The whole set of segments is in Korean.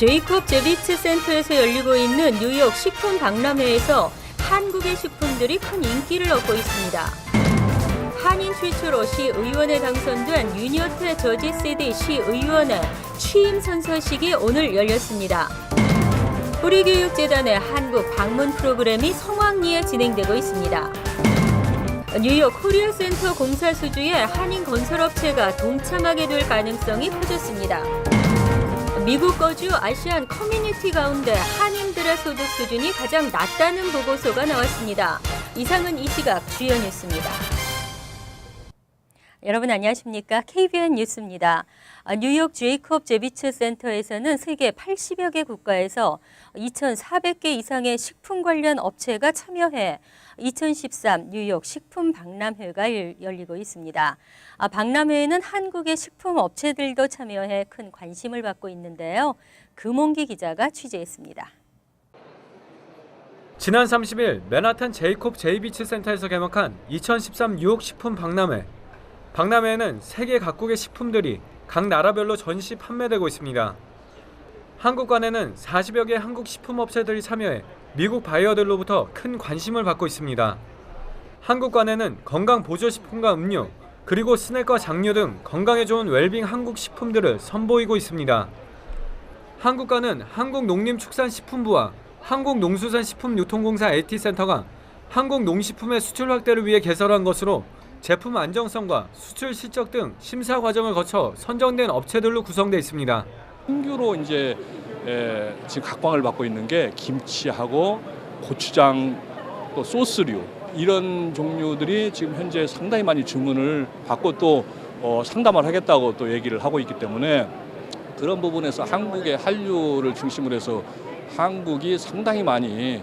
제이콥 제비츠 센터에서 열리고 있는 뉴욕 식품 박람회에서 한국의 식품들이 큰 인기를 얻고 있습니다. 한인 최초로 시의원에 당선된 윤여태 저지시티 시의원의 취임 선서식이 오늘 열렸습니다. 우리교육재단의 한국 방문 프로그램이 성황리에 진행되고 있습니다. 뉴욕 코리아센터 공사 수주에 한인 건설업체가 동참하게 될 가능성이 커졌습니다. 미국 거주 아시안 커뮤니티 가운데 한인들의 소득 수준이 가장 낮다는 보고서가 나왔습니다. 이상은 이 시각 주요 뉴스입니다. 여러분 안녕하십니까? KBN 뉴스입니다. 뉴욕 제이콥 제비츠 센터에서는 세계 80여 개 국가에서 2,400개 이상의 식품 관련 업체가 참여해 2013 뉴욕 식품 박람회가 열리고 있습니다. 박람회에는 한국의 식품 업체들도 참여해 큰 관심을 받고 있는데요. 금홍기 기자가 취재했습니다. 지난 30일 맨하탄 제이콥 제이비츠 센터에서 개막한 2013 뉴욕 식품 박람회. 박람회에는 세계 각국의 식품들이 각 나라별로 전시 판매되고 있습니다. 한국관에는 40여 개 한국 식품업체들이 참여해 미국 바이어들로부터 큰 관심을 받고 있습니다. 한국관에는 건강보조식품과 음료, 그리고 스낵과 장류 등 건강에 좋은 웰빙 한국 식품들을 선보이고 있습니다. 한국관은 한국농림축산식품부와 한국농수산식품유통공사 AT센터가 한국농식품의 수출 확대를 위해 개설한 것으로 제품 안정성과 수출 실적 등 심사 과정을 거쳐 선정된 업체들로 구성되어 있습니다. 신규로 이제 지금 각광을 받고 있는 게 김치하고 고추장 또 소스류 이런 종류들이 지금 현재 상당히 많이 주문을 받고 또 상담을 하겠다고 또 얘기를 하고 있기 때문에 그런 부분에서 한국의 한류를 중심으로 해서 한국이 상당히 많이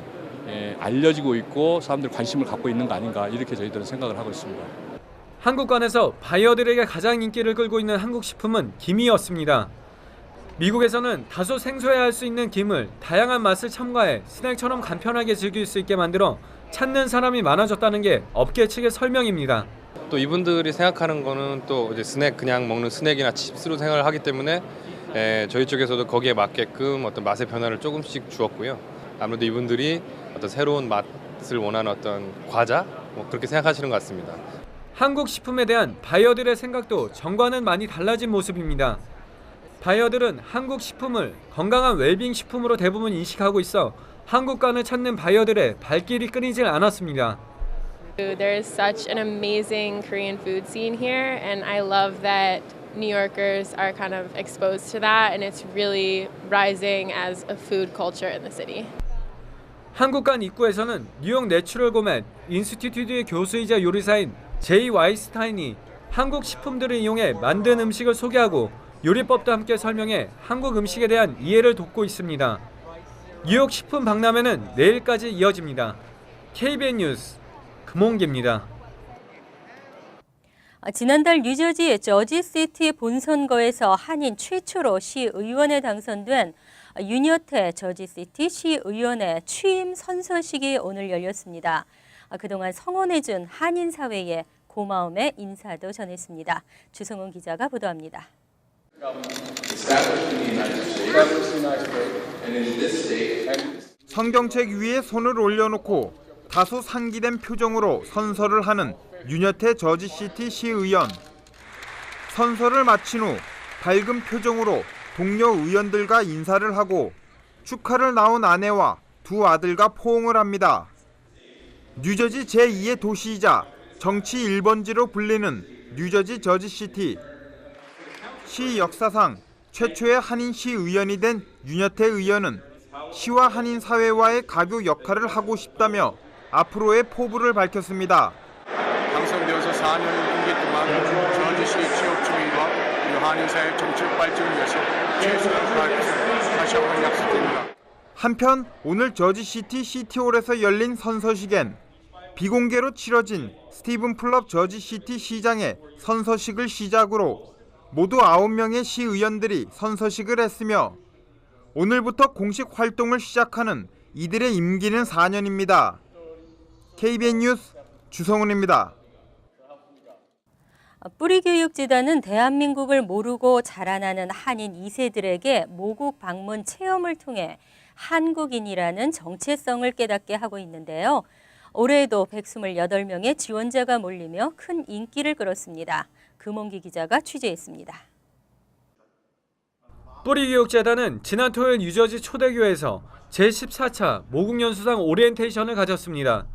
알려지고 있고 사람들이 관심을 갖고 있는 거 아닌가 이렇게 저희들은 생각을 하고 있습니다. 한국관에서 바이어들에게 가장 인기를 끌고 있는 한국 식품은 김이었습니다. 미국에서는 다소 생소해할 수 있는 김을 다양한 맛을 첨가해 스낵처럼 간편하게 즐길 수 있게 만들어 찾는 사람이 많아졌다는 게 업계 측의 설명입니다. 또 이분들이 생각하는 거는 또 이제 스낵 그냥 먹는 스낵이나 칩스로 생각을 하기 때문에 저희 쪽에서도 거기에 맞게끔 어떤 맛의 변화를 조금씩 주었고요. 아무래도 이분들이 어떤 새로운 맛을 원하는 어떤 과자 그렇게 생각하시는 것 같습니다. 한국 식품에 대한 바이어들의 생각도 전과는 많이 달라진 모습입니다. 바이어들은 한국 식품을 건강한 웰빙 식품으로 대부분 인식하고 있어 한국관을 찾는 바이어들의 발길이 끊이질 않았습니다. There's such an amazing Korean food scene here, and I love that New Yorkers are kind of exposed to that, and it's really rising as a food culture in the city. 한국관 입구에서는 뉴욕 내추럴 고멧 인스티튜트의 교수이자 요리사인 제이 와이스타인이 한국 식품들을 이용해 만든 음식을 소개하고 요리법도 함께 설명해 한국 음식에 대한 이해를 돕고 있습니다. 뉴욕 식품 박람회는 내일까지 이어집니다. KBN 뉴스 금홍기입니다. 지난달 뉴저지 저지시티 본선거에서 한인 최초로 시의원에 당선된 윤여태 저지시티 시의원의 취임 선서식이 오늘 열렸습니다. 그동안 성원해준 한인 사회에 고마움의 인사도 전했습니다. 주성훈 기자가 보도합니다. 성경책 위에 손을 올려놓고 다소 상기된 표정으로 선서를 하는 윤여태 저지시티 시의원. 선서를 마친 후 밝은 표정으로 동료 의원들과 인사를 하고 축하를 나온 아내와 두 아들과 포옹을 합니다. 뉴저지 제2의 도시이자 정치 1번지로 불리는 뉴저지 저지시티. 시 역사상 최초의 한인 시의원이 된 윤여태 의원은 시와 한인 사회와의 가교 역할을 하고 싶다며 앞으로의 포부를 밝혔습니다. 당선되어서 4년 임기 동안 저지시 지역 주민과 한인 사회 정책 발전을 위해서 최선을 다할 것을 다시 한번 약속드립니다. 한편 오늘 저지시티 시티홀에서 열린 선서식엔 비공개로 치러진 스티븐 플럽 저지시티 시장의 선서식을 시작으로 모두 9명의 시의원들이 선서식을 했으며 오늘부터 공식 활동을 시작하는 이들의 임기는 4년입니다. KBN 뉴스 주성훈입니다. 뿌리교육재단은 대한민국을 모르고 자라나는 한인 2세들에게 모국 방문 체험을 통해 한국인이라는 정체성을 깨닫게 하고 있는데요. 올해에도 128명의 지원자가 몰리며 큰 인기를 끌었습니다. 금홍기 기자가 취재했습니다. 뿌리교육재단은 지난 토요일 뉴저지 초대교회에서 제14차 모국연수상 오리엔테이션을 가졌습니다.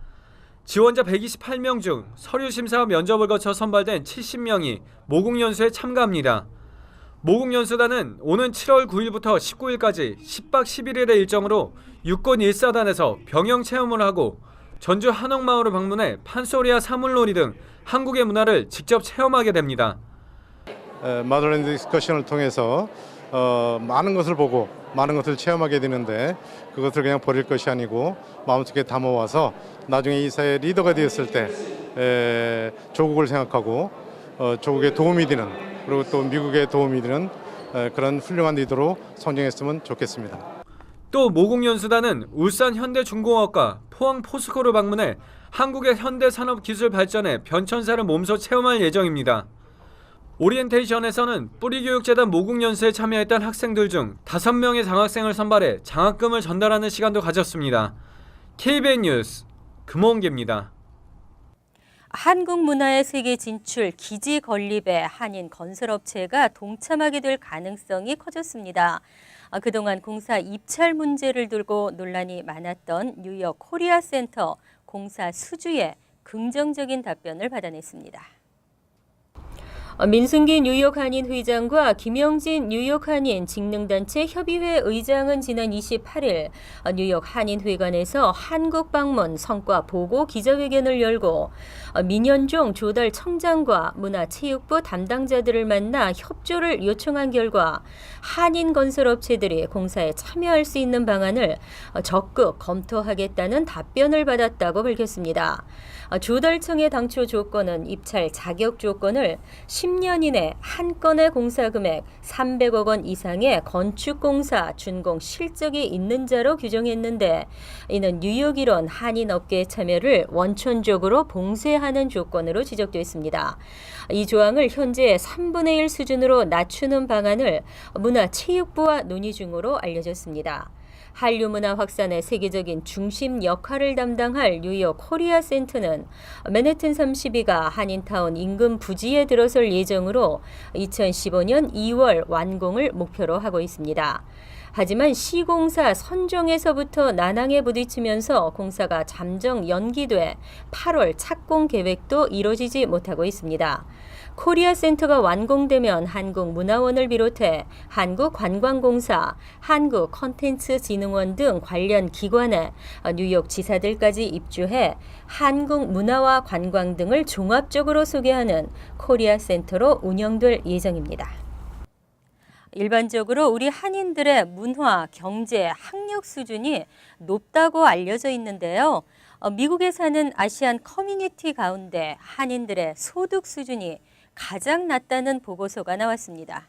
지원자 128명 중 서류심사와 면접을 거쳐 선발된 70명이 모국연수에 참가합니다. 모국연수단은 오는 7월 9일부터 19일까지 10박 11일의 일정으로 육군 1사단에서 병영체험을 하고 전주 한옥마을을 방문해 판소리와 사물놀이 등 한국의 문화를 직접 체험하게 됩니다. 마더랜드 디스커션을 통해서 많은 것을 보고 많은 것을 체험하게 되는데 그것을 그냥 버릴 것이 아니고 마음속에 담아와서 나중에 이 사회의 리더가 되었을 때 조국을 생각하고 조국에 도움이 되는 그리고 또 미국에 도움이 되는 그런 훌륭한 리더로 성장했으면 좋겠습니다. 또 모국연수단은 울산 현대중공업과 포항 포스코를 방문해 한국의 현대산업기술 발전에 변천사를 몸소 체험할 예정입니다. 오리엔테이션에서는 뿌리교육재단 모국연수에 참여했던 학생들 중 5명의 장학생을 선발해 장학금을 전달하는 시간도 가졌습니다. KBN 뉴스 금홍기입니다. 한국 문화의 세계 진출 기지 건립에 한인 건설업체가 동참하게 될 가능성이 커졌습니다. 그동안 공사 입찰 문제를 두고 논란이 많았던 뉴욕 코리아 센터 공사 수주에 긍정적인 답변을 받아냈습니다. 민승기 뉴욕 한인 회장과 김영진 뉴욕 한인 직능단체 협의회 의장은 지난 28일 뉴욕 한인회관에서 한국 방문 성과 보고 기자회견을 열고 민현종 조달 청장과 문화체육부 담당자들을 만나 협조를 요청한 결과 한인 건설업체들이 공사에 참여할 수 있는 방안을 적극 검토하겠다는 답변을 받았다고 밝혔습니다. 조달청의 당초 조건은 입찰 자격 조건을 10년 이내 한 건의 공사 금액 300억 원 이상의 건축공사 준공 실적이 있는 자로 규정했는데 이는 뉴욕 일원 한인업계의 참여를 원천적으로 봉쇄하는 조건으로 지적됐습니다. 이 조항을 현재 3분의 1 수준으로 낮추는 방안을 문화체육부와 논의 중으로 알려졌습니다. 한류 문화 확산의 세계적인 중심 역할을 담당할 뉴욕 코리아 센터는 맨해튼 32가 한인타운 인근 부지에 들어설 예정으로 2015년 2월 완공을 목표로 하고 있습니다. 하지만 시공사 선정에서부터 난항에 부딪히면서 공사가 잠정 연기돼 8월 착공 계획도 이루어지지 못하고 있습니다. 코리아 센터가 완공되면 한국문화원을 비롯해 한국관광공사, 한국컨텐츠진흥원 등 관련 기관에 뉴욕 지사들까지 입주해 한국 문화와 관광 등을 종합적으로 소개하는 코리아 센터로 운영될 예정입니다. 일반적으로 우리 한인들의 문화, 경제, 학력 수준이 높다고 알려져 있는데요. 미국에 사는 아시안 커뮤니티 가운데 한인들의 소득 수준이 가장 낮다는 보고서가 나왔습니다.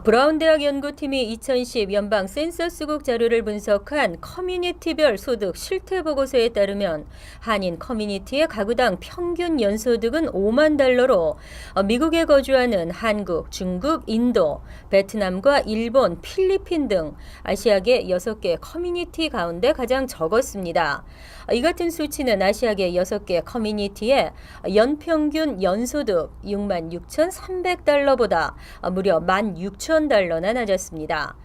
브라운 대학 연구팀이 2010 연방 센서스국 자료를 분석한 커뮤니티별 소득 실태 보고서에 따르면 한인 커뮤니티의 가구당 평균 연소득은 5만 달러로 미국에 거주하는 한국, 중국, 인도, 베트남과 일본, 필리핀 등 아시아계 6개 커뮤니티 가운데 가장 적었습니다. 이 같은 수치는 아시아계 6개 커뮤니티의 연평균 연소득 66,300달러보다 무려 16,000달러나 낮았습니다.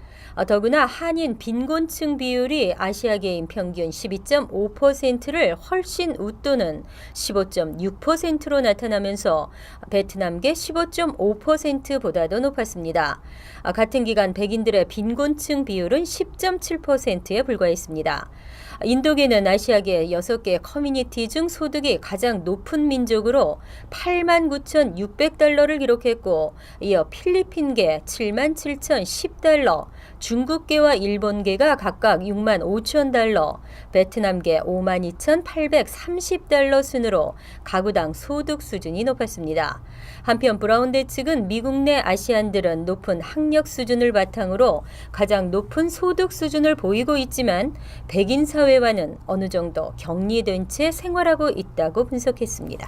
더구나 한인 빈곤층 비율이 아시아계인 평균 12.5%를 훨씬 웃도는 15.6%로 나타나면서 베트남계 15.5%보다도 높았습니다. 같은 기간 백인들의 빈곤층 비율은 10.7%에 불과했습니다. 인도계는 아시아계 6개 커뮤니티 중 소득이 가장 높은 민족으로 89,600달러를 기록했고 이어 필리핀계 77,010달러, 중국계와 일본계가 각각 65,000달러, 베트남계 52,830달러 순으로 가구당 소득 수준이 높았습니다. 한편 브라운대 측은 미국 내 아시안들은 높은 학력 수준을 바탕으로 가장 높은 소득 수준을 보이고 있지만 백인 사회와는 어느 정도 격리된 채 생활하고 있다고 분석했습니다.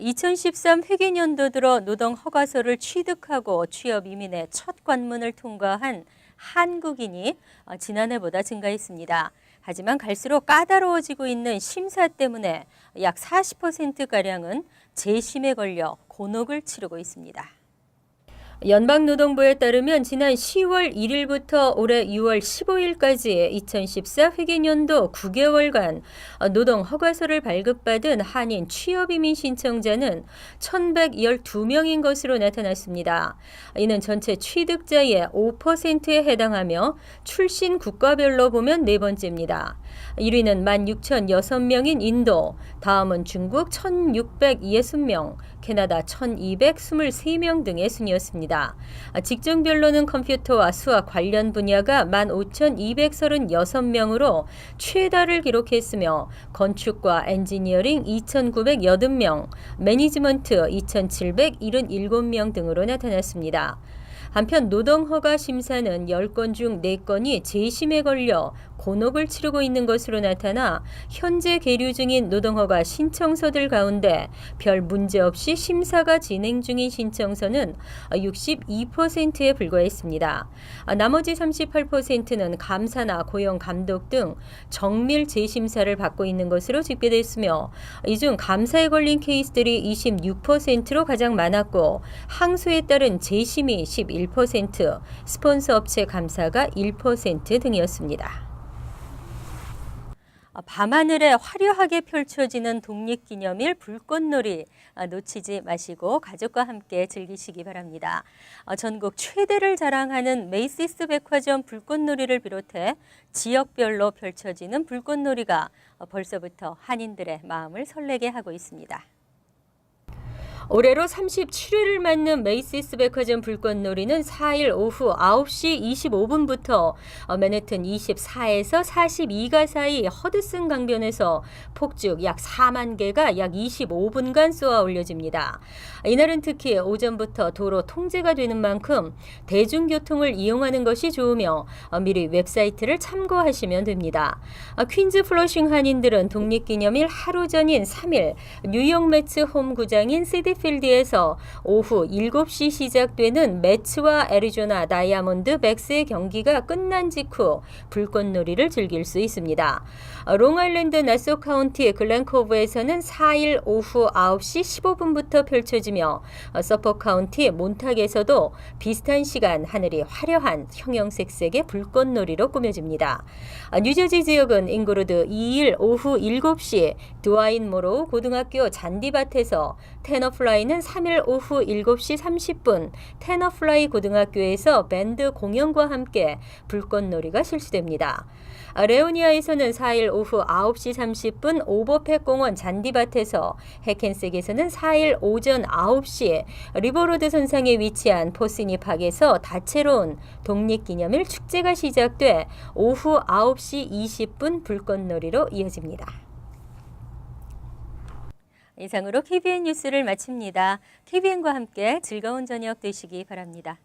2013 회계연도 들어 노동 허가서를 취득하고 취업 이민의 첫 관문을 통과한 한국인이 지난해보다 증가했습니다. 하지만 갈수록 까다로워지고 있는 심사 때문에 약 40%가량은 재심에 걸려 곤혹을 치르고 있습니다. 연방노동부에 따르면 지난 10월 1일부터 올해 6월 15일까지 2014 회계연도 9개월간 노동 허가서를 발급받은 한인 취업이민 신청자는 1,112명인 것으로 나타났습니다. 이는 전체 취득자의 5%에 해당하며 출신 국가별로 보면 네 번째입니다. 1위는 16,006명인 인도, 다음은 중국 1,660명, 캐나다 1,223명 등의 순이었습니다. 직종별로는 컴퓨터와 수학 관련 분야가 15,236명으로 최다를 기록했으며 건축과 엔지니어링 2,980명, 매니지먼트 2,777명 등으로 나타났습니다. 한편 노동허가 심사는 10건 중 4건이 재심에 걸려 곤혹을 치르고 있는 것으로 나타나 현재 계류 중인 노동허가 신청서들 가운데 별 문제 없이 심사가 진행 중인 신청서는 62%에 불과했습니다. 나머지 38%는 감사나 고용 감독 등 정밀 재심사를 받고 있는 것으로 집계됐으며 이 중 감사에 걸린 케이스들이 26%로 가장 많았고 항소에 따른 재심이 11%, 스폰서 업체 감사가 1% 등이었습니다. 밤하늘에 화려하게 펼쳐지는 독립기념일 불꽃놀이 놓치지 마시고 가족과 함께 즐기시기 바랍니다. 전국 최대를 자랑하는 메이시스 백화점 불꽃놀이를 비롯해 지역별로 펼쳐지는 불꽃놀이가 벌써부터 한인들의 마음을 설레게 하고 있습니다. 올해로 37회를 맞는 메이시스 백화점 불꽃놀이는 4일 오후 9시 25분부터 맨해튼 24에서 42가 사이 허드슨 강변에서 폭죽 약 4만 개가 약 25분간 쏘아 올려집니다. 이날은 특히 오전부터 도로 통제가 되는 만큼 대중교통을 이용하는 것이 좋으며 미리 웹사이트를 참고하시면 됩니다. 퀸즈 플러싱 한인들은 독립기념일 하루 전인 3일 뉴욕 매츠 홈구장인 시티필드에서 오후 7시 시작되는 매츠와 애리조나 다이아몬드 백스의 경기가 끝난 직후 불꽃놀이를 즐길 수 있습니다. 롱아일랜드 나소 카운티 글렌코브에서는 4일 오후 9시 15분부터 펼쳐지며 서포 카운티 몬탁에서도 비슷한 시간 하늘이 화려한 형형색색의 불꽃놀이로 꾸며집니다. 뉴저지 지역은 잉그루드 2일 오후 7시 드와인 모로우 고등학교 잔디밭에서 테너플라이는 3일 오후 7시 30분 테너플라이 고등학교에서 밴드 공연과 함께 불꽃놀이가 실시됩니다. 레오니아에서는 4일 오후 9시 30분 오버팩 공원 잔디밭에서 해켄색에서는 4일 오전 9시 리버로드 선상에 위치한 포시니 팍에서 다채로운 독립기념일 축제가 시작돼 오후 9시 20분 불꽃놀이로 이어집니다. 이상으로 KBN 뉴스를 마칩니다. KBN과 함께 즐거운 저녁 되시기 바랍니다.